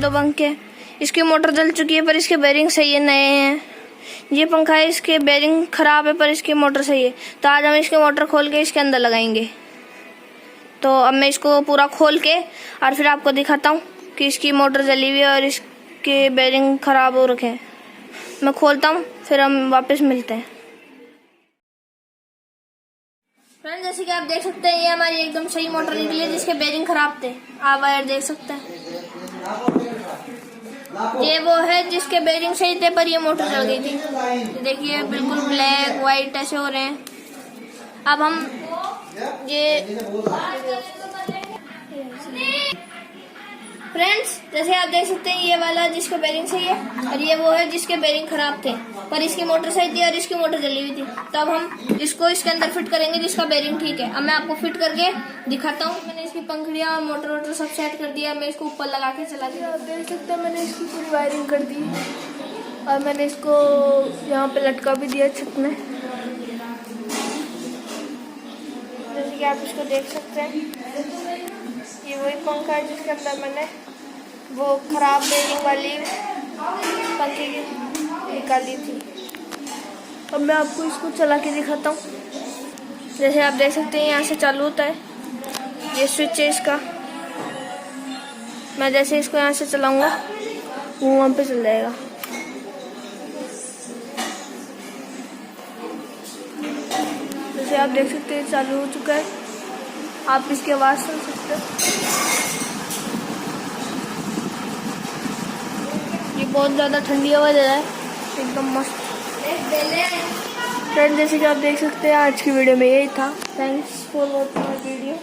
दो पंखे। इसकी मोटर जल चुकी है पर इसके बेरिंग सही है, नए हैं। ये पंखा है, इसके बेरिंग खराब है पर इसकी मोटर सही है। तो आज हम इसकी मोटर खोल के इसके अंदर लगाएंगे। तो अब मैं इसको पूरा खोल के और फिर आपको दिखाता हूँ कि इसकी मोटर जली हुई है और इसके बेरिंग खराब हो रखे हैं। मैं खोलता हूँ, फिर हम वापस मिलते हैं। फ्रेंड, जैसे कि आप देख सकते हैं, ये हमारी एकदम सही मोटर निकली है जिसके बेरिंग खराब थे। आप वायर देख सकते हैं, ये वो है जिसके बेरिंग सही थे पर ये मोटर जल गई थी। देखिए बिल्कुल ब्लैक व्हाइट ऐसे हो रहे हैं। अब हम ये फ्रेंड्स, जैसे आप देख सकते हैं, ये वाला जिसके बेरिंग सही है और ये वो है जिसके बेरिंग खराब थे पर इसकी मोटर सही थी और इसकी मोटर जली हुई थी। तो अब हम इसको इसके अंदर फिट करेंगे जिसका बेरिंग ठीक है। अब मैं आपको फिट करके दिखाता हूँ। मैंने इसकी पंखड़ियाँ और मोटर वोटर सब सेट कर दिया। मैं इसको ऊपर लगा के चला दिया। आप देख सकते हैं मैंने इसकी पूरी वायरिंग कर दी और मैंने इसको यहाँ पे लटका भी दिया छत में। जैसे कि आप इसको देख सकते हैं, ये वही पंखा है जिसके अंदर मैंने वो खराब बेरिंग वाली पंखे की निकाली थी। अब मैं आपको इसको चला के दिखाता हूँ। जैसे आप देख सकते हैं, यहाँ से चालू होता है, ये स्विच है इसका। मैं जैसे इसको यहाँ से चलाऊंगा वो वहाँ पे चल जाएगा। जैसे आप देख सकते हैं चालू हो चुका है। आप इसकी आवाज़ सुन सकते हैं। ये बहुत ज़्यादा ठंडी हवा दे रहा है, एकदम मस्त। फ्रेंड, जैसे कि आप देख सकते हैं, आज की वीडियो में यही था। Thanks for watching my video.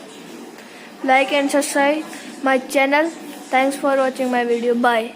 Like and subscribe my channel. Thanks for watching my video. Bye.